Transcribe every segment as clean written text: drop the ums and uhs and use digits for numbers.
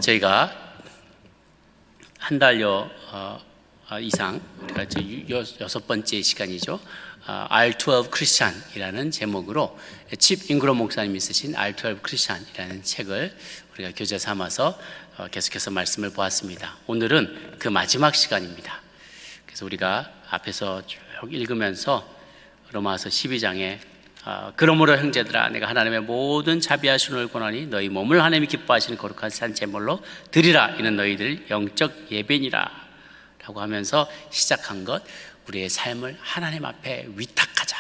저희가 한 달여 이상, 우리가 이제 6번째 시간이죠. R12 크리스찬이라는 제목으로 칩 잉그럼 목사님이 쓰신 R12 크리스찬이라는 책을 우리가 교재 삼아서 계속해서 말씀을 보았습니다. 오늘은 그 마지막 시간입니다. 그래서 우리가 앞에서 쭉 읽으면서 로마서 12장에 그러므로 형제들아, 내가 하나님의 모든 자비와 순을 권하니 너희 몸을 하나님이 기뻐하시는 거룩한 산 제물로 드리라. 이는 너희들 영적 예배니라 라고 하면서 시작한 것, 우리의 삶을 하나님 앞에 위탁하자.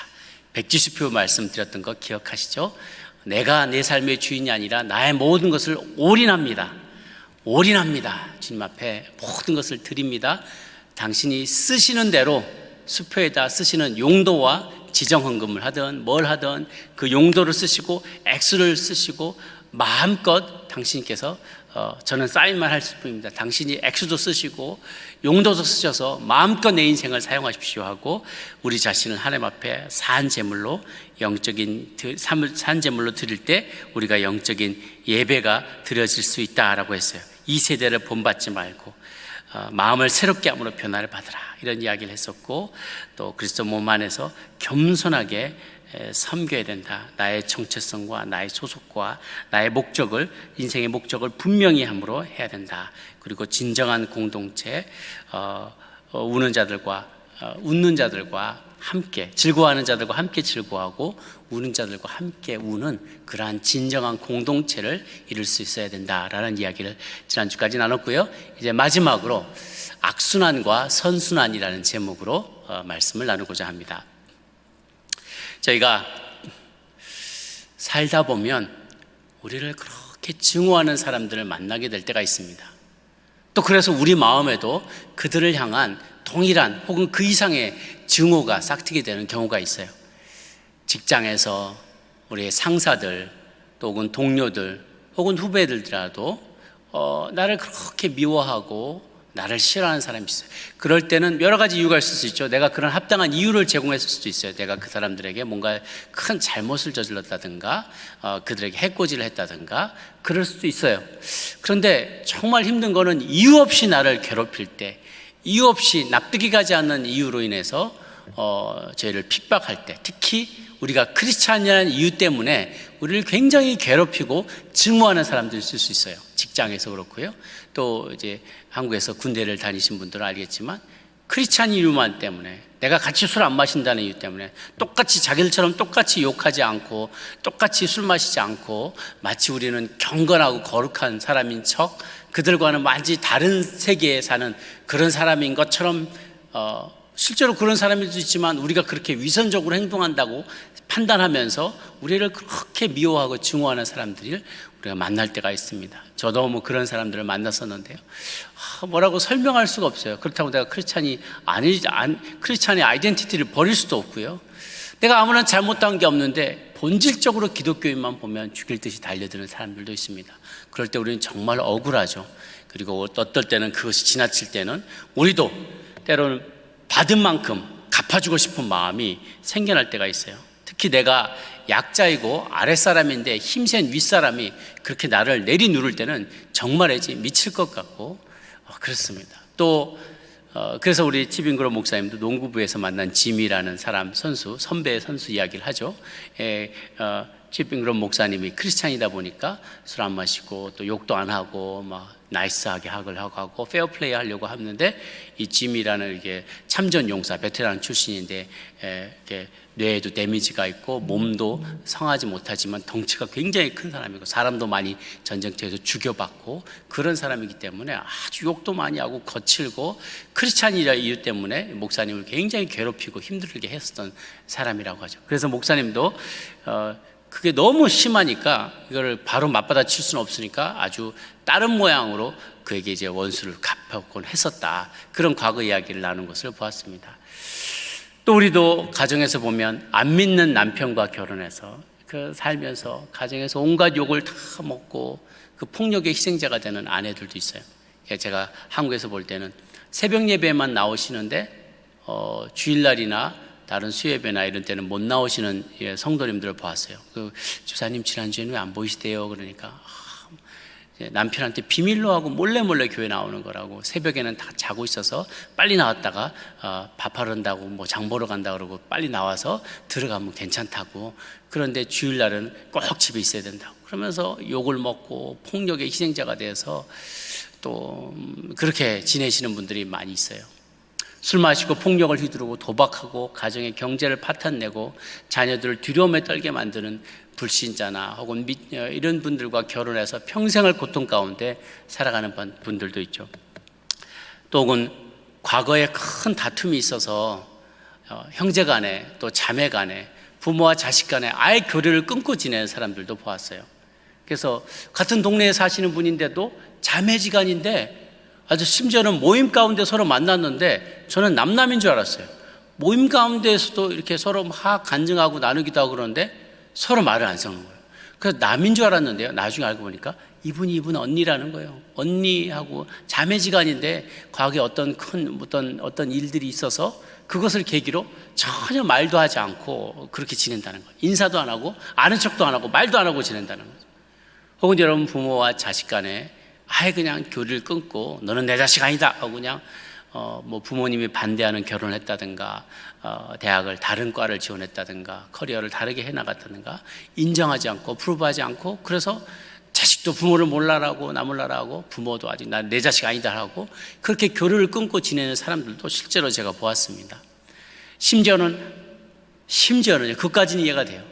백지수표 말씀드렸던 거 기억하시죠? 내가 내 삶의 주인이 아니라 나의 모든 것을 올인합니다. 주님 앞에 모든 것을 드립니다. 당신이 쓰시는 대로 수표에다 쓰시는 용도와 지정헌금을 하든 뭘 하든 그 용도를 쓰시고 액수를 쓰시고 마음껏 당신께서 저는 사인만 할 뿐입니다. 당신이 액수도 쓰시고 용도도 쓰셔서 마음껏 내 인생을 사용하십시오 하고 우리 자신을 하나님 앞에 산 제물로 산 제물로 드릴 때 우리가 영적인 예배가 드려질 수 있다라고 했어요. 이 세대를 본받지 말고 마음을 새롭게 함으로 변화를 받으라, 이런 이야기를 했었고, 또 그리스도 몸 안에서 겸손하게 섬겨야 된다. 나의 정체성과 나의 소속과 나의 목적을, 인생의 목적을 분명히 함으로 해야 된다. 그리고 진정한 공동체, 우는 자들과 웃는 자들과 함께, 즐거워하는 자들과 함께 즐거워하고 우는 자들과 함께 우는 그러한 진정한 공동체를 이룰 수 있어야 된다라는 이야기를 지난주까지 나눴고요. 이제 마지막으로 악순환과 선순환이라는 제목으로 말씀을 나누고자 합니다. 저희가 살다 보면 우리를 그렇게 증오하는 사람들을 만나게 될 때가 있습니다. 또 그래서 우리 마음에도 그들을 향한 동일한 혹은 그 이상의 증오가 싹트게 되는 경우가 있어요. 직장에서 우리의 상사들, 또 혹은 동료들, 혹은 후배들이라도 나를 그렇게 미워하고 나를 싫어하는 사람이 있어요. 그럴 때는 여러 가지 이유가 있을 수 있죠. 내가 그런 합당한 이유를 제공했을 수도 있어요. 내가 그 사람들에게 뭔가 큰 잘못을 저질렀다든가 그들에게 해코지를 했다든가 그럴 수도 있어요. 그런데 정말 힘든 거는 이유 없이 나를 괴롭힐 때, 이유 없이 납득이 가지 않는 이유로 인해서 저희를 핍박할 때, 특히 우리가 크리스찬이라는 이유 때문에 우리를 굉장히 괴롭히고 증오하는 사람들이 있을 수 있어요. 직장에서 그렇고요. 또 이제 한국에서 군대를 다니신 분들은 알겠지만 크리스찬 이유만 때문에, 내가 같이 술 안 마신다는 이유 때문에 똑같이 자기들처럼 똑같이 욕하지 않고 똑같이 술 마시지 않고 마치 우리는 경건하고 거룩한 사람인 척 그들과는 완전히 다른 세계에 사는 그런 사람인 것처럼 실제로 그런 사람일 수 있지만 우리가 그렇게 위선적으로 행동한다고 판단하면서 우리를 그렇게 미워하고 증오하는 사람들을 우리가 만날 때가 있습니다. 저도 그런 사람들을 만났었는데요. 뭐라고 설명할 수가 없어요. 그렇다고 내가 크리스찬의 아이덴티티를 버릴 수도 없고요. 내가 아무런 잘못한 게 없는데 본질적으로 기독교인만 보면 죽일 듯이 달려드는 사람들도 있습니다. 그럴 때 우리는 정말 억울하죠. 그리고 어떨 때는 그것이 지나칠 때는 우리도 때로는 받은 만큼 갚아주고 싶은 마음이 생겨날 때가 있어요. 특히 내가 약자이고 아랫사람인데 힘센 윗사람이 그렇게 나를 내리누를 때는 정말이지 미칠 것 같고 그렇습니다. 또 그래서 우리 칩 잉그럼 목사님도 농구부에서 만난 짐이라는 선배 선수 이야기를 하죠. 칩 잉그럼 목사님이 크리스찬이다 보니까 술 안 마시고 또 욕도 안 하고 막 나이스하게 학을 하고 페어플레이 하려고 하는데, 이 짐이라는 이게 참전 용사 베테랑 출신인데 이렇게 뇌에도 데미지가 있고 몸도 성하지 못하지만 덩치가 굉장히 큰 사람이고 사람도 많이 전쟁터에서 죽여받고 그런 사람이기 때문에 아주 욕도 많이 하고 거칠고 크리스찬이라 이유 때문에 목사님을 굉장히 괴롭히고 힘들게 했었던 사람이라고 하죠. 그래서 목사님도 그게 너무 심하니까 이걸 바로 맞받아 칠 수는 없으니까 아주 다른 모양으로 그에게 이제 원수를 갚았곤 했었다. 그런 과거 이야기를 나눈 것을 보았습니다. 또 우리도 가정에서 보면 안 믿는 남편과 결혼해서 살면서 가정에서 온갖 욕을 다 먹고 그 폭력의 희생자가 되는 아내들도 있어요. 제가 한국에서 볼 때는 새벽 예배만 나오시는데 주일날이나 다른 수예배나 이런 때는 못 나오시는 성도님들을 보았어요. 그 집사님 지난주에는 왜 안 보이시대요? 그러니까 남편한테 비밀로 하고 몰래 교회 나오는 거라고. 새벽에는 다 자고 있어서 빨리 나왔다가 밥하러 간다고 뭐 장 보러 간다 그러고 빨리 나와서 들어가면 괜찮다고. 그런데 주일날은 꼭 집에 있어야 된다고. 그러면서 욕을 먹고 폭력의 희생자가 돼서 또 그렇게 지내시는 분들이 많이 있어요. 술 마시고 폭력을 휘두르고 도박하고 가정의 경제를 파탄내고 자녀들을 두려움에 떨게 만드는 불신자나 혹은 이런 분들과 결혼해서 평생을 고통 가운데 살아가는 분들도 있죠. 또 혹은 과거에 큰 다툼이 있어서 형제 간에 또 자매 간에 부모와 자식 간에 아예 교류를 끊고 지내는 사람들도 보았어요. 그래서 같은 동네에 사시는 분인데도 자매지간인데 아주 심지어는 모임 가운데 서로 만났는데 저는 남남인 줄 알았어요. 모임 가운데에서도 이렇게 서로 막 간증하고 나누기도 하고 그러는데 서로 말을 안 섞는 거예요. 그래서 남인 줄 알았는데요, 나중에 알고 보니까 이분 언니라는 거예요. 언니하고 자매지간인데 과거에 어떤 일들이 있어서 그것을 계기로 전혀 말도 하지 않고 그렇게 지낸다는 거예요. 인사도 안 하고 아는 척도 안 하고 말도 안 하고 지낸다는 거죠. 혹은 여러분 부모와 자식 간에 아예 그냥 교류를 끊고 너는 내 자식 아니다 하고 그냥 뭐 부모님이 반대하는 결혼을 했다든가 대학을 다른 과를 지원했다든가 커리어를 다르게 해나갔다든가 인정하지 않고 프루브하지 않고 그래서 자식도 부모를 몰라라고 나 몰라라고 부모도 아직 난 내 자식 아니다 하고 그렇게 교류를 끊고 지내는 사람들도 실제로 제가 보았습니다. 심지어는 그까지는 이해가 돼요.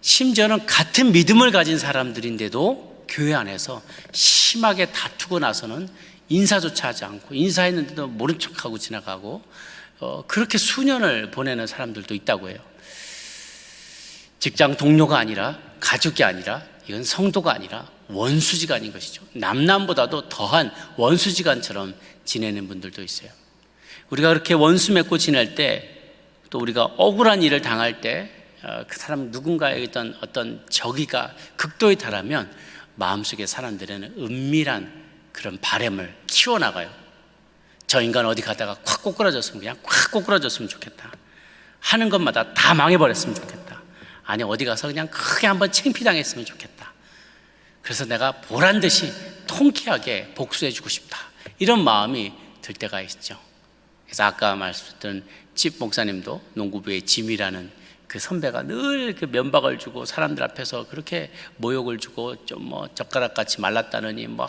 심지어는 같은 믿음을 가진 사람들인데도 교회 안에서 심하게 다투고 나서는 인사조차 하지 않고 인사했는데도 모른 척하고 지나가고 그렇게 수년을 보내는 사람들도 있다고 해요. 직장 동료가 아니라 가족이 아니라 이건 성도가 아니라 원수지간인 것이죠. 남남보다도 더한 원수지간처럼 지내는 분들도 있어요. 우리가 그렇게 원수 맺고 지낼 때 또 우리가 억울한 일을 당할 때 그 사람 누군가의 어떤 적의가 극도에 달하면 마음속에 사람들에는 은밀한 그런 바램을 키워나가요. 저 인간 어디 가다가 콱 꼬꾸라졌으면 그냥 콱 꼬꾸라졌으면 좋겠다. 하는 것마다 다 망해버렸으면 좋겠다. 아니 어디 가서 그냥 크게 한번 창피당했으면 좋겠다. 그래서 내가 보란듯이 통쾌하게 복수해주고 싶다. 이런 마음이 들 때가 있죠. 그래서 아까 말씀드린 집 목사님도 농구부의 짐이라는 그 선배가 늘 그 면박을 주고 사람들 앞에서 그렇게 모욕을 주고 좀 뭐 젓가락같이 말랐다느니 뭐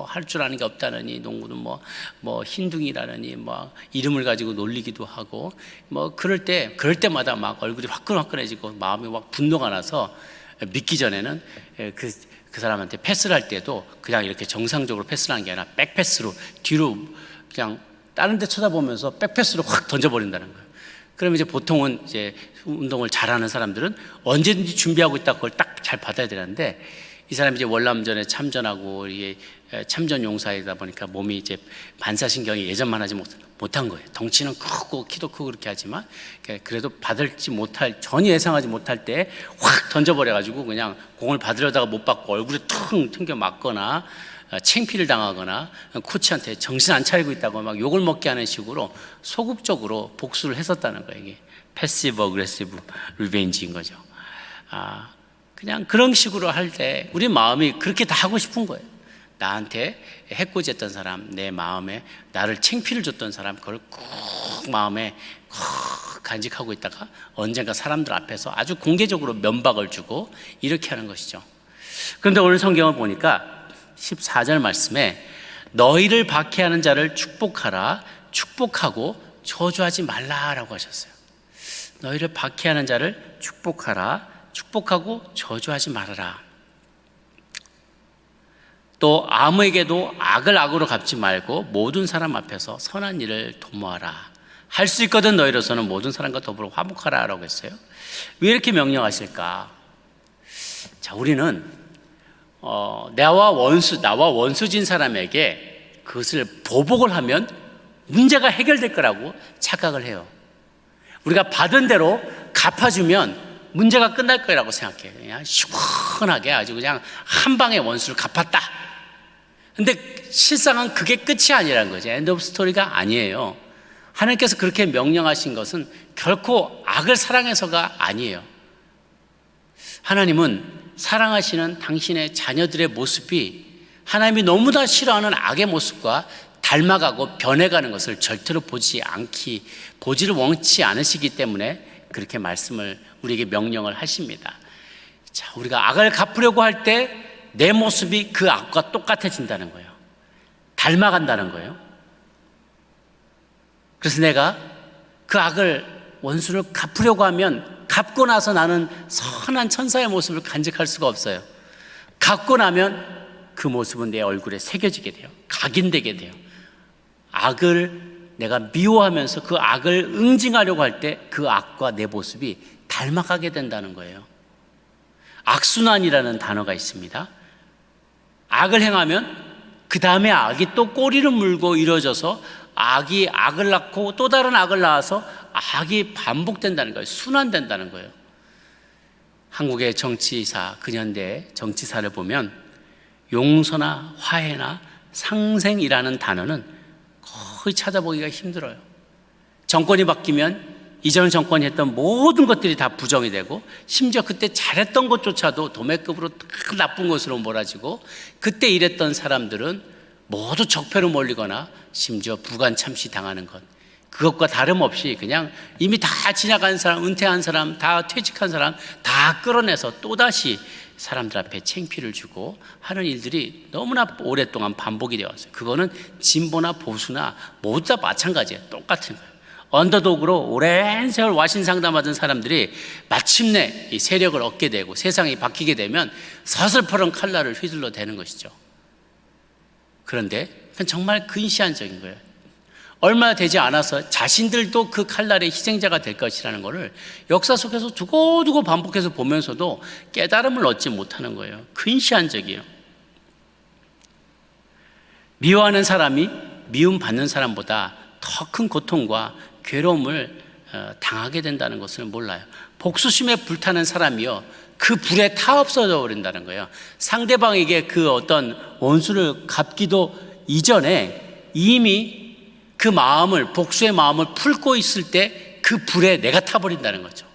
할 줄 아는 게 없다느니 농구는 뭐 흰둥이라느니 뭐 이름을 가지고 놀리기도 하고 뭐 그럴 때마다 막 얼굴이 화끈화끈해지고 마음이 막 분노가 나서 믿기 전에는 그 사람한테 패스를 할 때도 그냥 이렇게 정상적으로 패스를 하는 게 아니라 백패스로 뒤로 그냥 다른 데 쳐다보면서 백패스로 확 던져버린다는 거예요. 그러면 이제 보통은 이제 운동을 잘하는 사람들은 언제든지 준비하고 있다 그걸 딱 잘 받아야 되는데 이 사람이 이제 월남전에 참전하고 이게 참전 용사이다 보니까 몸이 이제 반사신경이 예전만 하지 못한 거예요. 덩치는 크고 키도 크고 그렇게 하지만 그래도 전혀 예상하지 못할 때 확 던져버려가지고 그냥 공을 받으려다가 못 받고 얼굴에 퉁 튕겨 맞거나 창피를 당하거나 코치한테 정신 안 차리고 있다고 막 욕을 먹게 하는 식으로 소극적으로 복수를 했었다는 거예요. 이게 패시브 어그레시브 리벤지인 거죠. 그냥 그런 식으로 할 때 우리 마음이 그렇게 다 하고 싶은 거예요. 나한테 해코지했던 사람, 내 마음에 나를 창피를 줬던 사람, 그걸 꼭 마음에 꼭 간직하고 있다가 언젠가 사람들 앞에서 아주 공개적으로 면박을 주고 이렇게 하는 것이죠. 그런데 오늘 성경을 보니까 14절 말씀에 너희를 박해하는 자를 축복하라, 축복하고 저주하지 말라라고 하셨어요. 너희를 박해하는 자를 축복하라, 축복하고 저주하지 말아라. 또 아무에게도 악을 악으로 갚지 말고 모든 사람 앞에서 선한 일을 도모하라. 할 수 있거든 너희로서는 모든 사람과 더불어 화목하라 라고 했어요. 왜 이렇게 명령하실까? 자, 우리는 나와 원수진 사람에게 그것을 보복을 하면 문제가 해결될 거라고 착각을 해요. 우리가 받은 대로 갚아주면 문제가 끝날 거라고 생각해요. 그냥 시원하게 아주 그냥 한 방에 원수를 갚았다. 근데 실상은 그게 끝이 아니라는 거죠. 엔드 오브 스토리가 아니에요. 하나님께서 그렇게 명령하신 것은 결코 악을 사랑해서가 아니에요. 하나님은 사랑하시는 당신의 자녀들의 모습이 하나님이 너무나 싫어하는 악의 모습과 닮아가고 변해가는 것을 절대로 보지를 원치 않으시기 때문에 그렇게 말씀을 우리에게 명령을 하십니다. 자, 우리가 악을 갚으려고 할 때 내 모습이 그 악과 똑같아진다는 거예요. 닮아간다는 거예요. 그래서 내가 그 악을 원수를 갚으려고 하면 갚고 나서 나는 선한 천사의 모습을 간직할 수가 없어요. 갚고 나면 그 모습은 내 얼굴에 새겨지게 돼요. 각인되게 돼요. 악을 내가 미워하면서 그 악을 응징하려고 할 때 그 악과 내 모습이 닮아가게 된다는 거예요. 악순환이라는 단어가 있습니다. 악을 행하면 그 다음에 악이 또 꼬리를 물고 이루어져서 악이 악을 낳고 또 다른 악을 낳아서 악이 반복된다는 거예요. 순환된다는 거예요. 한국의 정치사, 근현대 정치사를 보면 용서나 화해나 상생이라는 단어는 거의 찾아보기가 힘들어요. 정권이 바뀌면 이전 정권이 했던 모든 것들이 다 부정이 되고 심지어 그때 잘했던 것조차도 도매급으로 다 나쁜 것으로 몰아지고 그때 일했던 사람들은 모두 적폐로 몰리거나 심지어 부관 참시 당하는 것, 그것과 다름없이 그냥 이미 다 지나간 사람, 은퇴한 사람, 다 퇴직한 사람 다 끌어내서 또다시 사람들 앞에 창피를 주고 하는 일들이 너무나 오랫동안 반복이 되어 왔어요. 그거는 진보나 보수나 모두 다 마찬가지예요. 똑같은 거예요. 언더독으로 오랜 세월 와신 상담하던 사람들이 마침내 이 세력을 얻게 되고 세상이 바뀌게 되면 서슬퍼런 칼날을 휘둘러 대는 것이죠. 그런데 그건 정말 근시안적인 거예요. 얼마 되지 않아서 자신들도 그 칼날의 희생자가 될 것이라는 것을 역사 속에서 두고두고 반복해서 보면서도 깨달음을 얻지 못하는 거예요. 근시안적이에요. 미워하는 사람이 미움받는 사람보다 더 큰 고통과 괴로움을 당하게 된다는 것을 몰라요. 복수심에 불타는 사람이요, 그 불에 타 없어져 버린다는 거예요. 상대방에게 그 어떤 원수를 갚기도 이전에 이미 그 마음을, 복수의 마음을 품고 있을 때 그 불에 내가 타버린다는 거죠.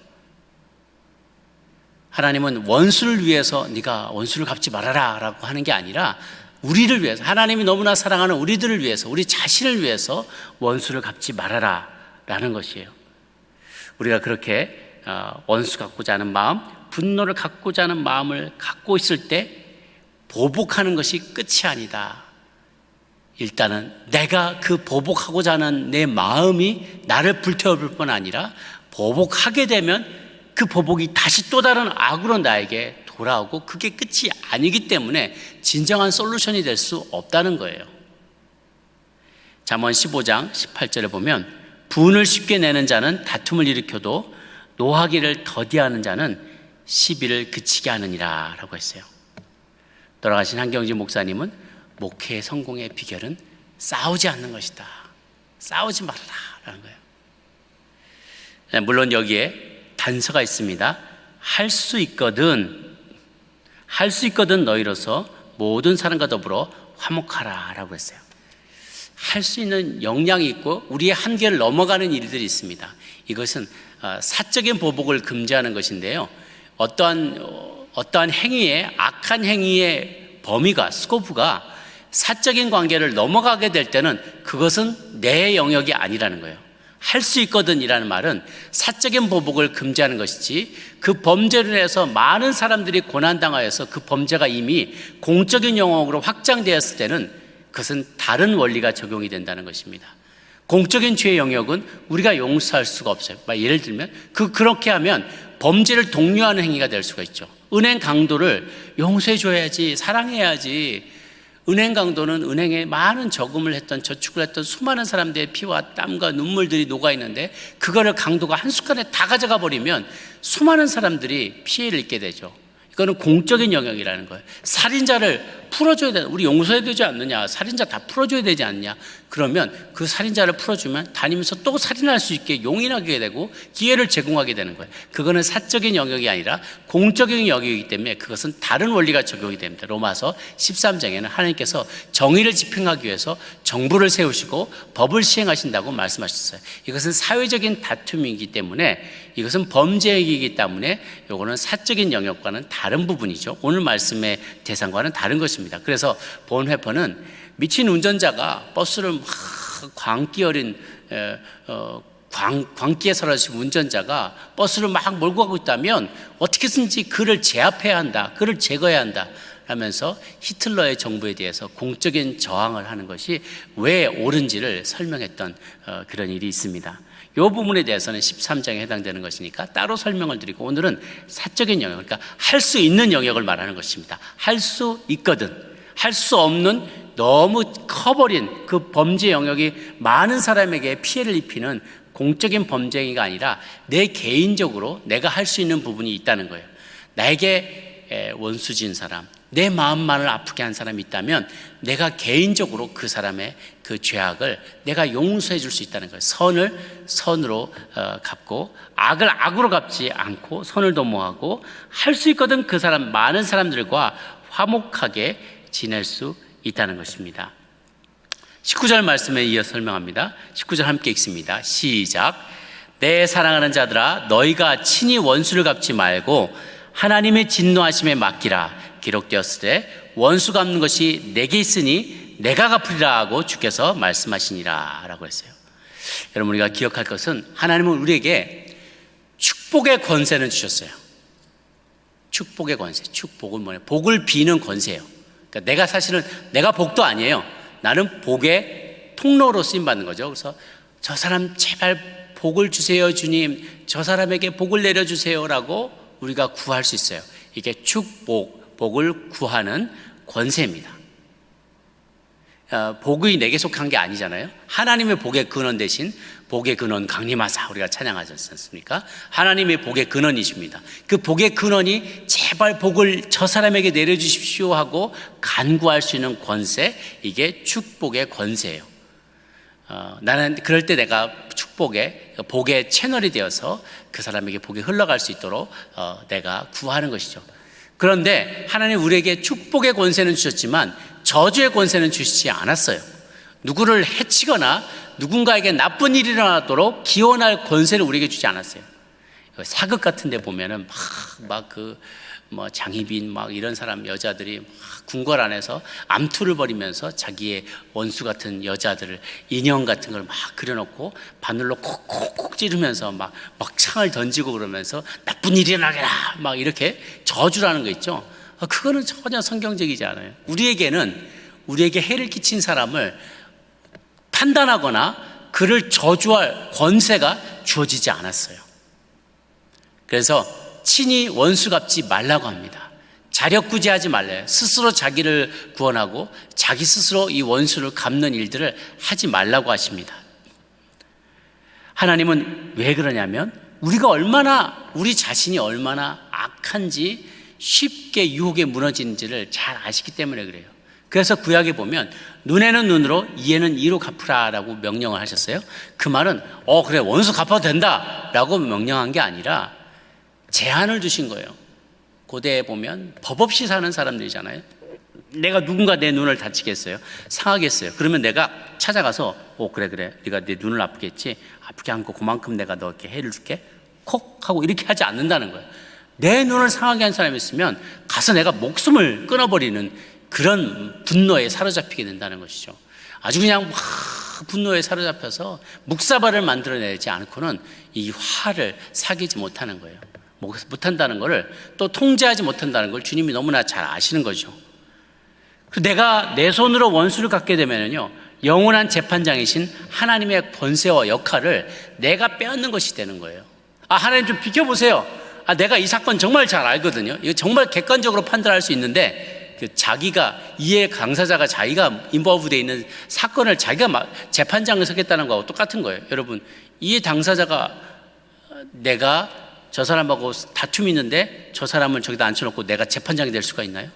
하나님은 원수를 위해서 네가 원수를 갚지 말아라 라고 하는 게 아니라 우리를 위해서, 하나님이 너무나 사랑하는 우리들을 위해서, 우리 자신을 위해서 원수를 갚지 말아라 라는 것이에요. 우리가 그렇게 원수 갖고자 하는 마음, 분노를 갖고자 하는 마음을 갖고 있을 때 보복하는 것이 끝이 아니다. 일단은 내가 그 보복하고자 하는 내 마음이 나를 불태워볼 뿐 아니라 보복하게 되면 그 보복이 다시 또 다른 악으로 나에게 돌아오고 그게 끝이 아니기 때문에 진정한 솔루션이 될 수 없다는 거예요. 잠언 15장 18절에 보면 분을 쉽게 내는 자는 다툼을 일으켜도 노하기를 더디하는 자는 시비를 그치게 하느니라 라고 했어요. 돌아가신 한경진 목사님은 목회의 성공의 비결은 싸우지 않는 것이다. 싸우지 말아라 라는 거예요. 물론 여기에 단서가 있습니다. 할 수 있거든 너희로서 모든 사람과 더불어 화목하라 라고 했어요. 할 수 있는 역량이 있고 우리의 한계를 넘어가는 일들이 있습니다. 이것은 사적인 보복을 금지하는 것인데요, 어떠한 행위의, 악한 행위의 범위가, 스코프가 사적인 관계를 넘어가게 될 때는 그것은 내 영역이 아니라는 거예요. 할 수 있거든 이라는 말은 사적인 보복을 금지하는 것이지, 그 범죄로 인해서 많은 사람들이 고난당하여서 그 범죄가 이미 공적인 영역으로 확장되었을 때는 그것은 다른 원리가 적용이 된다는 것입니다. 공적인 죄의 영역은 우리가 용서할 수가 없어요. 예를 들면 그렇게 하면 범죄를 독려하는 행위가 될 수가 있죠. 은행 강도를 용서해 줘야지, 사랑해야지. 은행 강도는 은행에 많은 저금을 했던, 저축을 했던 수많은 사람들의 피와 땀과 눈물들이 녹아있는데 그거를 강도가 한순간에 다 가져가 버리면 수많은 사람들이 피해를 입게 되죠. 이거는 공적인 영역이라는 거예요. 살인자를 풀어줘야 되는, 우리 용서해야 되지 않느냐, 살인자 다 풀어줘야 되지 않느냐. 그러면 그 살인자를 풀어주면 다니면서 또 살인할 수 있게 용인하게 되고 기회를 제공하게 되는 거예요. 그거는 사적인 영역이 아니라 공적인 영역이기 때문에 그것은 다른 원리가 적용이 됩니다. 로마서 13장에는 하나님께서 정의를 집행하기 위해서 정부를 세우시고 법을 시행하신다고 말씀하셨어요. 이것은 사회적인 다툼이기 때문에 이것은 범죄이기 때문에 이거는 사적인 영역과는 다른 부분이죠. 오늘 말씀의 대상과는 다른 것입니다. 그래서 본회퍼는 미친 운전자가 버스를 막 광기 어린 광기에 사라진 운전자가 버스를 막 몰고 가고 있다면 어떻게든지 그를 제압해야 한다, 그를 제거해야 한다 하면서 히틀러의 정부에 대해서 공적인 저항을 하는 것이 왜 옳은지를 설명했던 그런 일이 있습니다. 이 부분에 대해서는 13장에 해당되는 것이니까 따로 설명을 드리고, 오늘은 사적인 영역, 그러니까 할 수 있는 영역을 말하는 것입니다. 할 수 있거든, 할 수 없는 너무 커버린 그 범죄 영역이 많은 사람에게 피해를 입히는 공적인 범죄가 아니라 내 개인적으로 내가 할 수 있는 부분이 있다는 거예요. 나에게 원수진 사람, 내 마음만을 아프게 한 사람이 있다면 내가 개인적으로 그 사람의 그 죄악을 내가 용서해 줄 수 있다는 거예요. 선을 선으로 갚고 악을 악으로 갚지 않고 선을 도모하고 할 수 있거든 그 사람, 많은 사람들과 화목하게 지낼 수 있다는 것입니다. 19절 말씀에 이어 설명합니다. 19절 함께 읽습니다. 시작. 내 사랑하는 자들아, 너희가 친히 원수를 갚지 말고 하나님의 진노하심에 맡기라. 기록되었으되 원수 갚는 것이 내게 있으니 내가 갚으리라 하고 주께서 말씀하시니라 라고 했어요. 여러분, 우리가 기억할 것은 하나님은 우리에게 축복의 권세는 주셨어요. 축복의 권세. 축복은 뭐냐? 복을 비는 권세예요. 그러니까 내가 사실은 내가 복도 아니에요. 나는 복의 통로로 쓰임받는 거죠. 그래서 저 사람 제발 복을 주세요 주님, 저 사람에게 복을 내려주세요 라고 우리가 구할 수 있어요. 이게 축복, 복을 구하는 권세입니다. 복이 내게 속한 게 아니잖아요. 하나님의 복의 근원 대신 복의 근원 강림하사 우리가 찬양하지 않습니까? 하나님의 복의 근원이십니다. 그 복의 근원이 제발 복을 저 사람에게 내려주십시오 하고 간구할 수 있는 권세, 이게 축복의 권세예요. 나는 그럴 때 내가 축복의 복의 채널이 되어서 그 사람에게 복이 흘러갈 수 있도록 내가 구하는 것이죠. 그런데 하나님 우리에게 축복의 권세는 주셨지만 저주의 권세는 주시지 않았어요. 누구를 해치거나 누군가에게 나쁜 일이 일어나도록 기원할 권세를 우리에게 주지 않았어요. 사극 같은 데 보면은 장희빈 이런 사람 여자들이 막 궁궐 안에서 암투를 벌이면서 자기의 원수 같은 여자들을 인형 같은 걸 막 그려놓고 바늘로 콕콕콕 찌르면서 막 창을 던지고 그러면서 나쁜 일이 일어나게라 막 이렇게 저주라는 거 있죠. 그거는 전혀 성경적이지 않아요. 우리에게 해를 끼친 사람을 판단하거나 그를 저주할 권세가 주어지지 않았어요. 그래서 친히 원수 갚지 말라고 합니다. 자력구제하지 말래요. 스스로 자기를 구원하고 자기 스스로 이 원수를 갚는 일들을 하지 말라고 하십니다. 하나님은 왜 그러냐면 우리 자신이 얼마나 악한지 쉽게 유혹에 무너지는지를 잘 아시기 때문에 그래요. 그래서 구약에 보면 눈에는 눈으로 이에는 이로 갚으라라고 명령을 하셨어요. 그 말은 그래 원수 갚아도 된다라고 명령한 게 아니라 제한을 두신 거예요. 고대에 보면 법 없이 사는 사람들이잖아요. 내가 누군가 내 눈을 다치겠어요? 상하게 했어요. 그러면 내가 찾아가서 그래 네가 내 눈을 아프게 했지, 아프게 한 거 그만큼 내가 너에게 해를 줄게 콕 하고 이렇게 하지 않는다는 거예요. 내 눈을 상하게 한 사람이 있으면 가서 내가 목숨을 끊어버리는 그런 분노에 사로잡히게 된다는 것이죠. 아주 그냥 막 분노에 사로잡혀서 묵사발을 만들어내지 않고는 이 화를 사귀지 못하는 거예요. 못한다는 것을 또 통제하지 못한다는 걸 주님이 너무나 잘 아시는 거죠. 내가 내 손으로 원수를 갚게 되면요, 영원한 재판장이신 하나님의 권세와 역할을 내가 빼앗는 것이 되는 거예요. 하나님 좀 비켜보세요. 내가 이 사건 정말 잘 알거든요. 이거 정말 객관적으로 판단할 수 있는데 자기가 이해 강사자가 자기가 인버브되어 있는 사건을 자기가 재판장을 서겠다는 거하고 똑같은 거예요. 여러분, 이해 당사자가 내가 저 사람하고 다툼이 있는데 저 사람을 저기다 앉혀놓고 내가 재판장이 될 수가 있나요?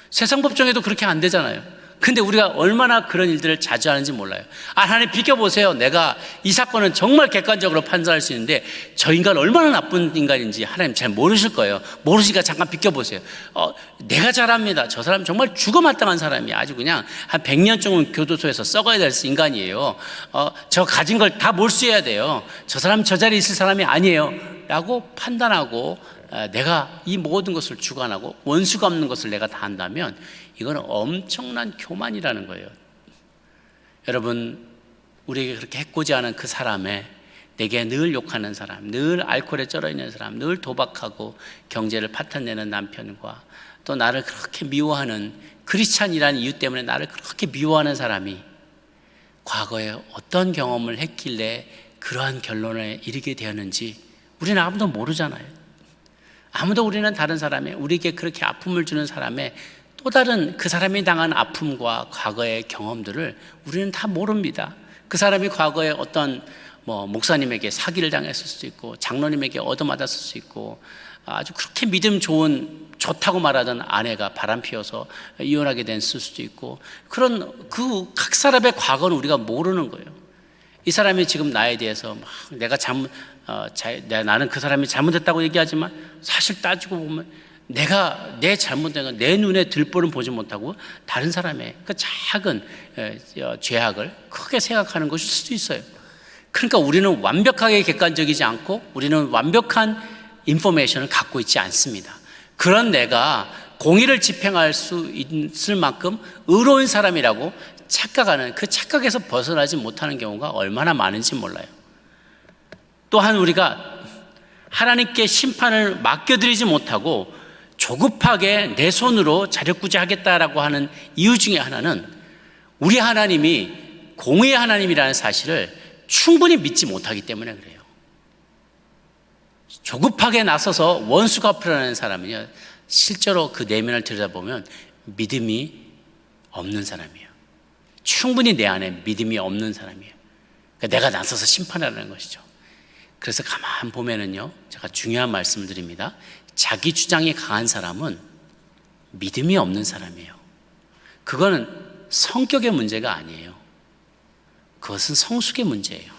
세상 법정에도 그렇게 안 되잖아요. 근데 우리가 얼마나 그런 일들을 자주 하는지 몰라요. 하나님 비켜보세요. 내가 이 사건은 정말 객관적으로 판단할 수 있는데 저 인간 얼마나 나쁜 인간인지 하나님 잘 모르실 거예요. 모르시니까 잠깐 비켜보세요. 내가 잘합니다. 저 사람 정말 죽어마땅한 사람이야. 아주 그냥 한 100년쯤은 교도소에서 썩어야 될 인간이에요. 저 가진 걸 다 몰수해야 돼요. 저 사람 저 자리에 있을 사람이 아니에요 라고 판단하고 내가 이 모든 것을 주관하고 원수가 없는 것을 내가 다 한다면 이거는 엄청난 교만이라는 거예요. 여러분, 우리에게 그렇게 해코지 않은 그 사람의, 내게 늘 욕하는 사람, 늘 알코올에 쩔어 있는 사람, 늘 도박하고 경제를 파탄내는 남편과 또 나를 그렇게 미워하는 크리스찬이라는 이유 때문에 나를 그렇게 미워하는 사람이 과거에 어떤 경험을 했길래 그러한 결론에 이르게 되었는지 우리는 아무도 모르잖아요. 아무도 우리는 다른 사람의, 우리에게 그렇게 아픔을 주는 사람의 또 다른 그 사람이 당한 아픔과 과거의 경험들을 우리는 다 모릅니다. 그 사람이 과거에 어떤 목사님에게 사기를 당했을 수도 있고 장로님에게 얻어맞았을 수 있고 아주 그렇게 믿음 좋다고 말하던 아내가 바람피워서 이혼하게 됐을 수도 있고 그런 그 각 사람의 과거는 우리가 모르는 거예요. 이 사람이 지금 나에 대해서 막 나는 그 사람이 잘못했다고 얘기하지만 사실 따지고 보면 내가 내 잘못된 건 내 눈에 들보는 보지 못하고 다른 사람의 그 작은 죄악을 크게 생각하는 것일 수도 있어요. 그러니까 우리는 완벽하게 객관적이지 않고 우리는 완벽한 인포메이션을 갖고 있지 않습니다. 그런 내가 공의를 집행할 수 있을 만큼 의로운 사람이라고 착각하는 그 착각에서 벗어나지 못하는 경우가 얼마나 많은지 몰라요. 또한 우리가 하나님께 심판을 맡겨드리지 못하고 조급하게 내 손으로 자력구제하겠다라고 하는 이유 중에 하나는 우리 하나님이 공의의 하나님이라는 사실을 충분히 믿지 못하기 때문에 그래요. 조급하게 나서서 원수 갚으려는 사람은요, 실제로 그 내면을 들여다보면 믿음이 없는 사람이에요. 충분히 내 안에 믿음이 없는 사람이에요. 그러니까 내가 나서서 심판하라는 것이죠. 그래서 가만 보면은요, 제가 중요한 말씀을 드립니다. 자기 주장이 강한 사람은 믿음이 없는 사람이에요. 그거는 성격의 문제가 아니에요. 그것은 성숙의 문제예요.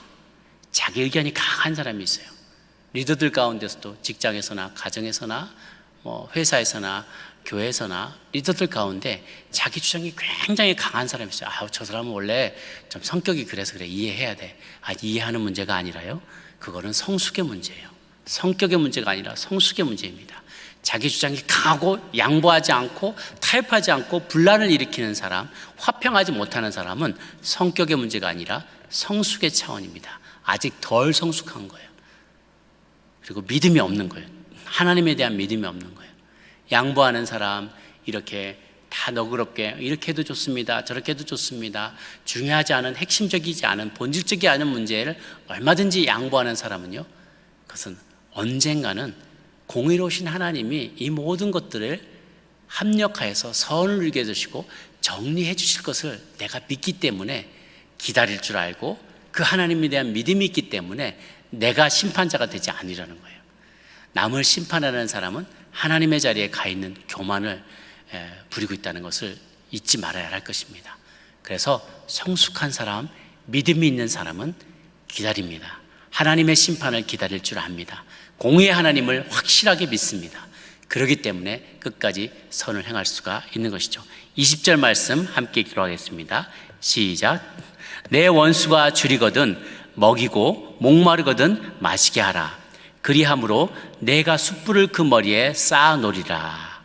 자기 의견이 강한 사람이 있어요. 리더들 가운데서도 직장에서나 가정에서나 회사에서나 교회에서나 리더들 가운데 자기 주장이 굉장히 강한 사람이 있어요. 저 사람은 원래 좀 성격이 그래서 그래, 이해해야 돼. 이해하는 문제가 아니라요, 그거는 성숙의 문제예요. 성격의 문제가 아니라 성숙의 문제입니다. 자기 주장이 강하고 양보하지 않고 타협하지 않고 분란을 일으키는 사람, 화평하지 못하는 사람은 성격의 문제가 아니라 성숙의 차원입니다. 아직 덜 성숙한 거예요. 그리고 믿음이 없는 거예요. 하나님에 대한 믿음이 없는 거예요. 양보하는 사람, 이렇게 다 너그럽게 이렇게 해도 좋습니다, 저렇게 해도 좋습니다, 중요하지 않은, 핵심적이지 않은, 본질적이지 않은 문제를 얼마든지 양보하는 사람은요, 그것은 언젠가는 공의로우신 하나님이 이 모든 것들을 합력하여서 선을 이루게 해주시고 정리해 주실 것을 내가 믿기 때문에 기다릴 줄 알고 그 하나님에 대한 믿음이 있기 때문에 내가 심판자가 되지 않으려는 거예요. 남을 심판하는 사람은 하나님의 자리에 가 있는 교만을 부리고 있다는 것을 잊지 말아야 할 것입니다. 그래서 성숙한 사람, 믿음이 있는 사람은 기다립니다. 하나님의 심판을 기다릴 줄 압니다. 공의의 하나님을 확실하게 믿습니다. 그렇기 때문에 끝까지 선을 행할 수가 있는 것이죠. 20절 말씀 함께 기록하겠습니다. 시작. 내 원수가 줄이거든 먹이고 목마르거든 마시게 하라. 그리함으로 내가 숯불을 그 머리에 쌓아 놓으리라.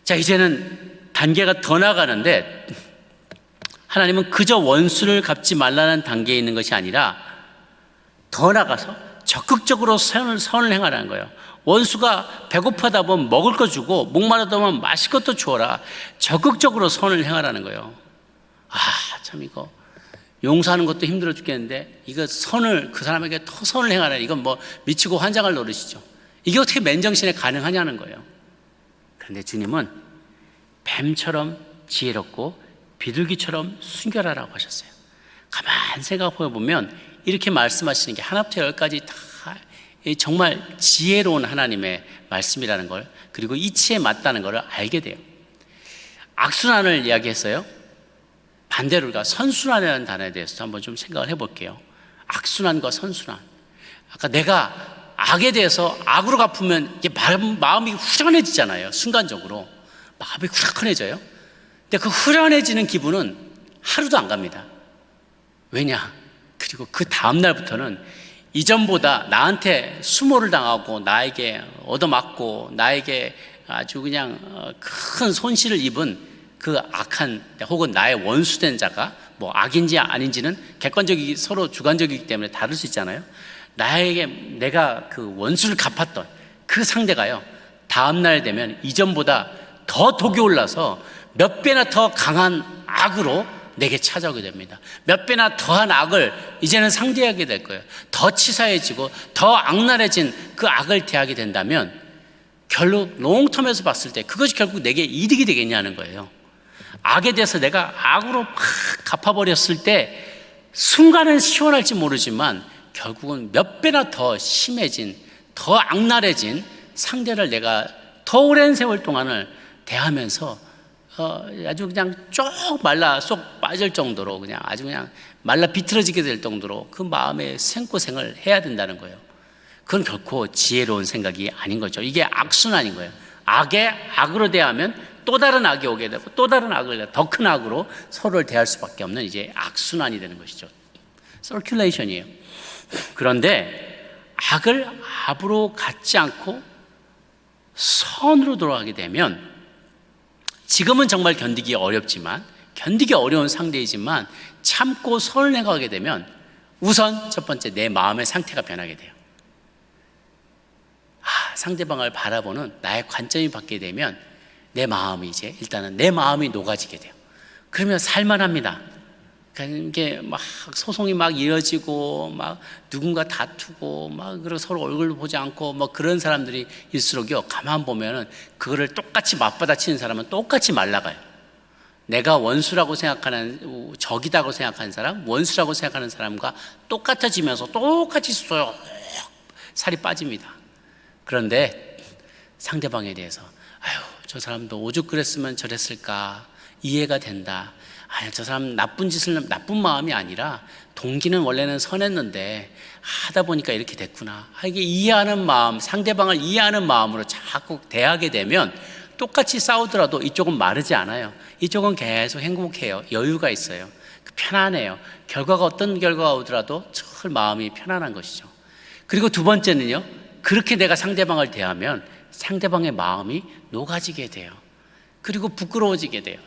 자, 이제는 단계가 더 나가는데 하나님은 그저 원수를 갚지 말라는 단계에 있는 것이 아니라 더 나가서 적극적으로 선을 행하라는 거예요. 원수가 배고파다 보면 먹을 거 주고 목마르다 보면 마실 것도 주어라. 적극적으로 선을 행하라는 거예요. 참 이거 용서하는 것도 힘들어 죽겠는데 이거 선을, 그 사람에게 더 선을 행하라. 이건 미치고 환장할 노릇이죠. 이게 어떻게 맨정신에 가능하냐는 거예요. 그런데 주님은 뱀처럼 지혜롭고 비둘기처럼 순결하라고 하셨어요. 가만 생각해 보면 이렇게 말씀하시는 게 하나부터 열까지 다 정말 지혜로운 하나님의 말씀이라는 걸, 그리고 이치에 맞다는 걸 알게 돼요. 악순환을 이야기했어요. 반대로 우리가 선순환이라는 단어에 대해서 한번 좀 생각을 해볼게요. 악순환과 선순환. 아까 내가 악에 대해서 악으로 갚으면 이게 마음이 후련해지잖아요. 순간적으로 마음이 후련해져요. 근데 그 후련해지는 기분은 하루도 안 갑니다. 왜냐? 그리고 그 다음 날부터는 이전보다 나한테 수모를 당하고 나에게 얻어맞고 나에게 아주 그냥 큰 손실을 입은 그 악한 혹은 나의 원수된 자가 뭐 악인지 아닌지는 객관적이기 서로 주관적이기 때문에 다를 수 있잖아요. 나에게 내가 그 원수를 갚았던 그 상대가요, 다음 날 되면 이전보다 더 독이 올라서 몇 배나 더 강한 악으로 내게 찾아오게 됩니다. 몇 배나 더한 악을 이제는 상대하게 될 거예요. 더 치사해지고 더 악랄해진 그 악을 대하게 된다면 결국 롱텀에서 봤을 때 그것이 결국 내게 이득이 되겠냐는 거예요. 악에 대해서 내가 악으로 막 갚아버렸을 때 순간은 시원할지 모르지만 결국은 몇 배나 더 심해진, 더 악랄해진 상대를 내가 더 오랜 세월 동안을 대하면서 아주 그냥 쭉 말라 쏙 빠질 정도로 그냥 아주 그냥 말라 비틀어지게 될 정도로 그 마음의 생고생을 해야 된다는 거예요. 그건 결코 지혜로운 생각이 아닌 거죠. 이게 악순환인 거예요. 악에 악으로 대하면 또 다른 악이 오게 되고 또 다른 악을 더 큰 악으로 서로를 대할 수밖에 없는 이제 악순환이 되는 것이죠. 서큘레이션이에요. 그런데 악을 악으로 갖지 않고 선으로 돌아가게 되면 지금은 정말 견디기 어렵지만 견디기 어려운 상대이지만 참고 선을 행하게 되면 우선 첫 번째 내 마음의 상태가 변하게 돼요. 상대방을 바라보는 나의 관점이 바뀌게 되면 내 마음이 이제 일단은 내 마음이 녹아지게 돼요. 그러면 살만합니다. 이게 막 소송이 막 이어지고 막 누군가 다투고 막 그리고 서로 얼굴도 보지 않고 뭐 그런 사람들이 일수록요, 가만 보면은 그거를 똑같이 맞받아치는 사람은 똑같이 말라가요. 내가 원수라고 생각하는, 적이다고 생각하는 사람, 원수라고 생각하는 사람과 똑같아지면서 똑같이 쏙 살이 빠집니다. 그런데 상대방에 대해서 아유, 저 사람도 오죽 그랬으면 저랬을까, 이해가 된다. 아니, 저 사람 나쁜 마음이 아니라 동기는 원래는 선했는데 하다 보니까 이렇게 됐구나. 이게 이해하는 마음, 상대방을 이해하는 마음으로 자꾸 대하게 되면 똑같이 싸우더라도 이쪽은 마르지 않아요. 이쪽은 계속 행복해요. 여유가 있어요. 편안해요. 어떤 결과가 오더라도 절 마음이 편안한 것이죠. 그리고 두 번째는요, 그렇게 내가 상대방을 대하면 상대방의 마음이 녹아지게 돼요. 그리고 부끄러워지게 돼요.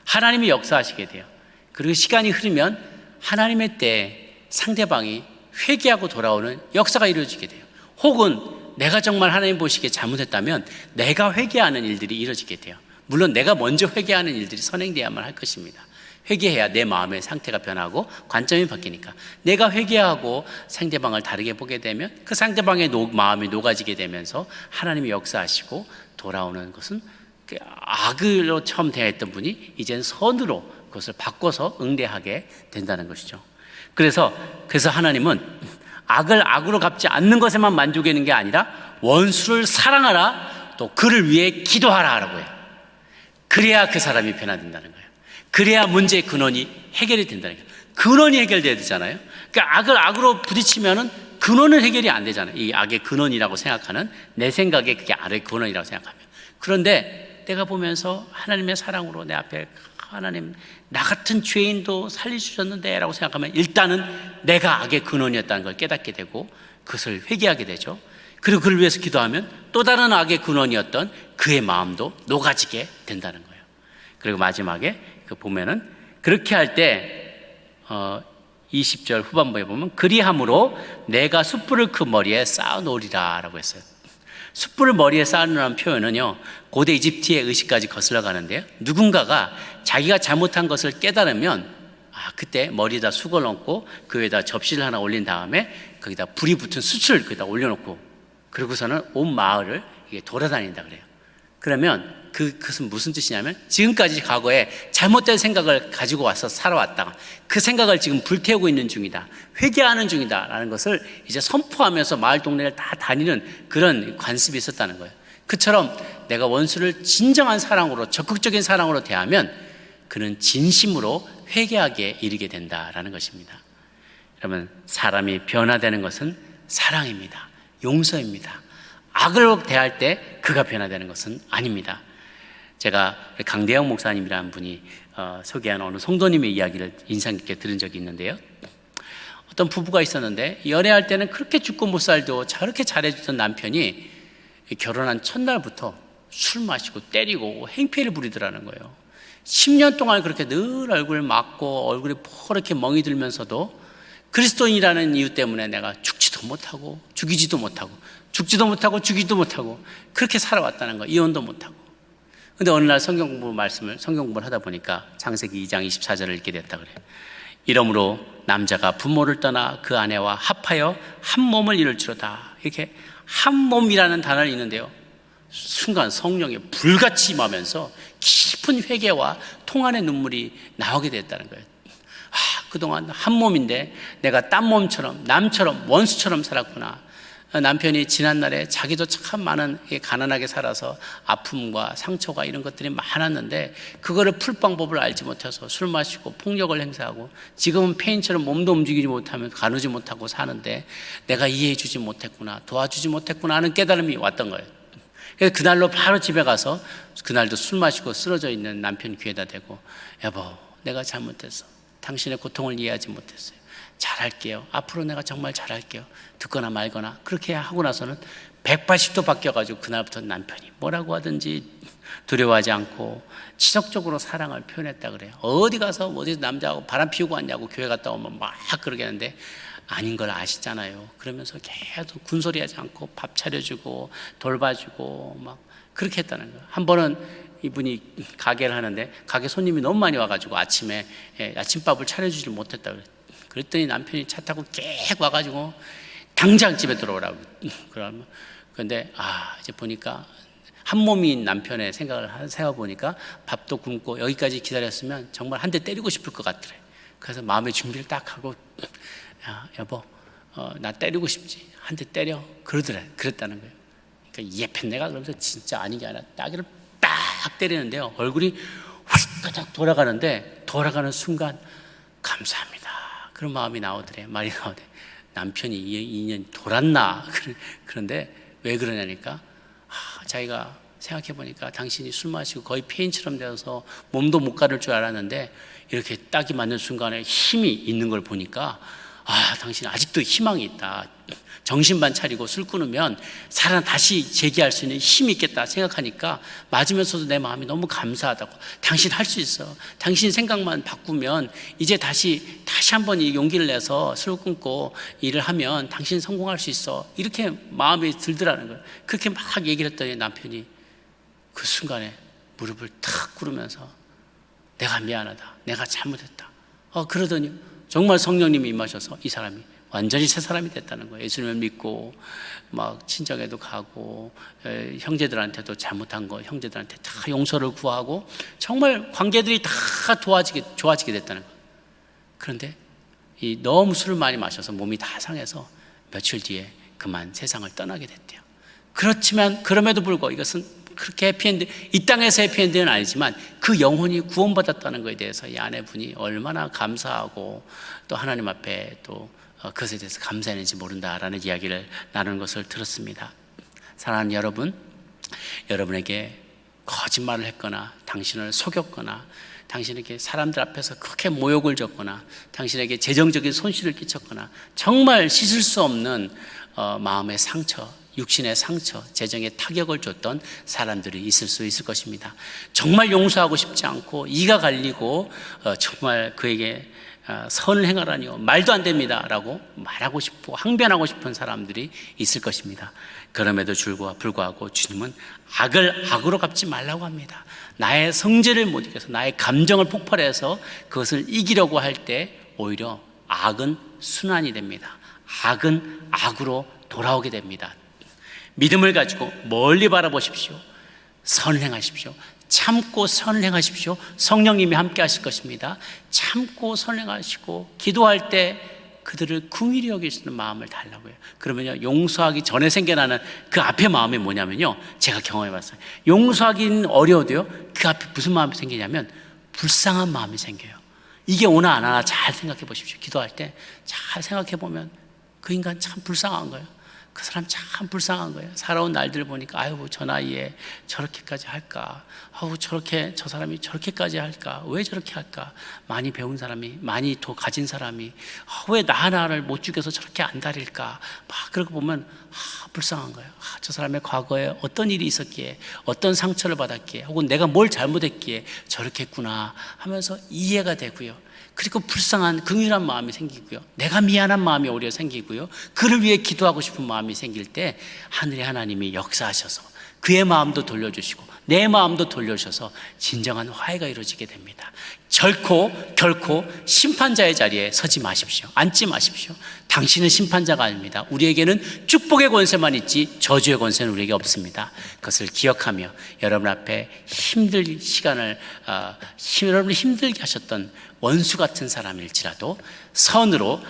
하나님이 역사하시게 돼요. 그리고 시간이 흐르면 하나님의 때에 상대방이 회개하고 돌아오는 역사가 이루어지게 돼요. 혹은 내가 정말 하나님 보시기에 잘못했다면 내가 회개하는 일들이 이루어지게 돼요. 물론 내가 먼저 회개하는 일들이 선행되어야만 할 것입니다. 회개해야 내 마음의 상태가 변하고 관점이 바뀌니까. 내가 회개하고 상대방을 다르게 보게 되면 그 상대방의 마음이 녹아지게 되면서 하나님이 역사하시고 돌아오는 것은 악으로 처음 대했던 분이 이제는 선으로 그것을 바꿔서 응대하게 된다는 것이죠. 그래서 하나님은 악을 악으로 갚지 않는 것에만 만족하는 게 아니라 원수를 사랑하라, 또 그를 위해 기도하라라고 해요. 그래야 그 사람이 변화된다는 거예요. 그래야 문제의 근원이 해결이 된다는 거예요. 근원이 해결돼야 되잖아요. 그러니까 악을 악으로 부딪히면은 근원은 해결이 안 되잖아요. 이 악의 근원이라고 생각하는, 내 생각에 그게 악의 근원이라고 생각하면. 그런데 내가 보면서 하나님의 사랑으로 내 앞에 하나님, 나 같은 죄인도 살려주셨는데 라고 생각하면 일단은 내가 악의 근원이었다는 걸 깨닫게 되고 그것을 회개하게 되죠. 그리고 그를 위해서 기도하면 또 다른 악의 근원이었던 그의 마음도 녹아지게 된다는 거예요. 그리고 마지막에 보면은 그렇게 할 때 20절 후반부에 보면 그리함으로 내가 숯불을 그 머리에 쌓아놓으리라 라고 했어요. 숯불을 머리에 쌓아놓으라는 표현은요, 고대 이집트의 의식까지 거슬러 가는데요, 누군가가 자기가 잘못한 것을 깨달으면 그때 머리에다 숯을 얹고 그 위에다 접시를 하나 올린 다음에 거기다 불이 붙은 숯을 거기다 올려놓고 그러고서는 온 마을을 돌아다닌다 그래요. 그러면 그것은 무슨 뜻이냐면 지금까지 과거에 잘못된 생각을 가지고 와서 살아왔다가 그 생각을 지금 불태우고 있는 중이다, 회개하는 중이다 라는 것을 이제 선포하면서 마을 동네를 다 다니는 그런 관습이 있었다는 거예요. 그처럼 내가 원수를 진정한 사랑으로, 적극적인 사랑으로 대하면 그는 진심으로 회개하기에 이르게 된다라는 것입니다. 여러분, 사람이 변화되는 것은 사랑입니다. 용서입니다. 악을 대할 때 그가 변화되는 것은 아닙니다. 제가 강대영 목사님이라는 분이 소개한 어느 성도님의 이야기를 인상 깊게 들은 적이 있는데요. 어떤 부부가 있었는데 연애할 때는 그렇게 죽고 못 살도 저렇게 잘해주던 남편이 결혼한 첫날부터 술 마시고 때리고 행패를 부리더라는 거예요. 10년 동안 그렇게 늘 얼굴 맞고 얼굴이 퍼렇게 멍이 들면서도 그리스도인이라는 이유 때문에 내가 죽지도 못하고 죽이지도 못하고 죽지도 못하고 죽이지도 못하고 그렇게 살아왔다는 거, 이혼도 못하고. 근데 어느 날 성경 공부를 하다 보니까 창세기 2장 24절을 읽게 됐다 그래요. 이러므로 남자가 부모를 떠나 그 아내와 합하여 한 몸을 이룰지로다. 이렇게 한 몸이라는 단어를 읽는데요, 순간 성령이 불같이 임하면서 깊은 회개와 통안의 눈물이 나오게 됐다는 거예요. 그동안 한 몸인데 내가 딴 몸처럼, 남처럼, 원수처럼 살았구나. 남편이 지난날에 자기도 참 많은 가난하게 살아서 아픔과 상처가 이런 것들이 많았는데 그거를 풀 방법을 알지 못해서 술 마시고 폭력을 행사하고 지금은 폐인처럼 몸도 움직이지 못하면 가누지 못하고 사는데 내가 이해해 주지 못했구나, 도와주지 못했구나 하는 깨달음이 왔던 거예요. 그래서 그날로 바로 집에 가서 그날도 술 마시고 쓰러져 있는 남편 귀에다 대고, 여보, 내가 잘못했어. 당신의 고통을 이해하지 못했어요. 잘할게요. 앞으로 내가 정말 잘할게요. 듣거나 말거나. 그렇게 하고 나서는 180도 바뀌어가지고 그날부터 남편이 뭐라고 하든지 두려워하지 않고 지속적으로 사랑을 표현했다 그래요. 어디 가서 어디 남자하고 바람 피우고 왔냐고 교회 갔다 오면 막 그러겠는데 아닌 걸 아시잖아요. 그러면서 계속 군소리하지 않고 밥 차려주고 돌봐주고 막 그렇게 했다는 거예요. 한 번은 이분이 가게를 하는데 가게 손님이 너무 많이 와가지고 아침에 아침밥을 차려주질 못했다 그래요. 그랬더니 남편이 차 타고 계속 와가지고 당장 집에 들어오라고. 그러면 근데 이제 보니까 한 몸인 남편의 생각을 세워보니까 밥도 굶고 여기까지 기다렸으면 정말 한 대 때리고 싶을 것 같더래. 그래서 마음의 준비를 딱 하고, 야, 여보, 나 때리고 싶지. 한 대 때려. 그랬다는 거예요. 그러니까 예편내가 그러면서 진짜 아닌 게 아니라 따기를 딱 때리는데요, 얼굴이 휙 돌아가는데 돌아가는 순간 감사합니다. 그런 마음이 나오더래. 말이 나오더래. 남편이 2년 돌았나? 그런데 왜 그러냐니까 자기가 생각해보니까 당신이 술 마시고 거의 폐인처럼 되어서 몸도 못 가를 줄 알았는데 이렇게 딱이 맞는 순간에 힘이 있는 걸 보니까 당신 아직도 희망이 있다. 정신만 차리고 술 끊으면 다시 재기할 수 있는 힘이 있겠다 생각하니까 맞으면서도 내 마음이 너무 감사하다고. 당신 할 수 있어. 당신 생각만 바꾸면 이제 다시 한번 이 용기를 내서 술 끊고 일을 하면 당신 성공할 수 있어. 이렇게 마음이 들더라는 거예요. 그렇게 막 얘기를 했더니 남편이 그 순간에 무릎을 탁 꿇으면서 내가 미안하다. 내가 잘못했다. 그러더니 정말 성령님이 임하셔서 이 사람이 완전히 새 사람이 됐다는 거예요. 예수님을 믿고 막 친정에도 가고 형제들한테도 잘못한 거 형제들한테 다 용서를 구하고 정말 관계들이 다 좋아지게 됐다는 거예요. 그런데 너무 술을 많이 마셔서 몸이 다 상해서 며칠 뒤에 그만 세상을 떠나게 됐대요. 그렇지만 그럼에도 불구하고 이것은 그렇게 해피엔드, 이 땅에서 해피엔드는 아니지만 그 영혼이 구원받았다는 것에 대해서 이 아내분이 얼마나 감사하고 또 하나님 앞에 또 그것에 대해서 감사했는지 모른다라는 이야기를 나누는 것을 들었습니다. 사랑하는 여러분, 여러분에게 거짓말을 했거나 당신을 속였거나 당신에게 사람들 앞에서 크게 모욕을 줬거나 당신에게 재정적인 손실을 끼쳤거나 정말 씻을 수 없는 마음의 상처, 육신의 상처, 재정의 타격을 줬던 사람들이 있을 수 있을 것입니다. 정말 용서하고 싶지 않고 이가 갈리고 정말 그에게 선을 행하라니요 말도 안 됩니다 라고 말하고 싶고 항변하고 싶은 사람들이 있을 것입니다. 그럼에도 불구하고 주님은 악을 악으로 갚지 말라고 합니다. 나의 성질을 못 이겨서 나의 감정을 폭발해서 그것을 이기려고 할 때 오히려 악은 순환이 됩니다. 악은 악으로 돌아오게 됩니다. 믿음을 가지고 멀리 바라보십시오. 선을 행하십시오. 참고 선을 행하십시오. 성령님이 함께 하실 것입니다. 참고 선을 행하시고 기도할 때 그들을 긍휼히 여기시는 마음을 달라고 해요. 그러면요, 용서하기 전에 생겨나는 그 앞에 마음이 뭐냐면요, 제가 경험해봤어요. 용서하기는 어려워도요, 그 앞에 무슨 마음이 생기냐면 불쌍한 마음이 생겨요. 이게 오나 안 하나 잘 생각해 보십시오. 기도할 때 잘 생각해 보면 그 인간 참 불쌍한 거예요. 그 사람 참 불쌍한 거예요. 살아온 날들을 보니까 아유, 저 나이에 저렇게까지 할까? 아우, 저렇게 저 사람이 저렇게까지 할까? 왜 저렇게 할까? 많이 배운 사람이, 많이 더 가진 사람이 왜 나 하나를 못 죽여서 저렇게 안달일까? 막 그러고 보면 불쌍한 거예요. 저 사람의 과거에 어떤 일이 있었기에, 어떤 상처를 받았기에, 혹은 내가 뭘 잘못했기에 저렇게 했구나 하면서 이해가 되고요. 그리고 불쌍한 긍휼한 마음이 생기고요, 내가 미안한 마음이 오히려 생기고요, 그를 위해 기도하고 싶은 마음이 생길 때 하늘의 하나님이 역사하셔서 그의 마음도 돌려주시고 내 마음도 돌려주셔서 진정한 화해가 이루어지게 됩니다. 결코 심판자의 자리에 서지 마십시오. 앉지 마십시오. 당신은 심판자가 아닙니다. 우리에게는 축복의 권세만 있지 저주의 권세는 우리에게 없습니다. 그것을 기억하며 여러분 앞에 힘들 시간을 여러분을 힘들게 하셨던 원수 같은 사람일지라도 선으로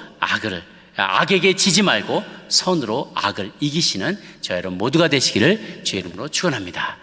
악에게 지지 말고 선으로 악을 이기시는 저 여러분 모두가 되시기를 주의 이름으로 축원합니다.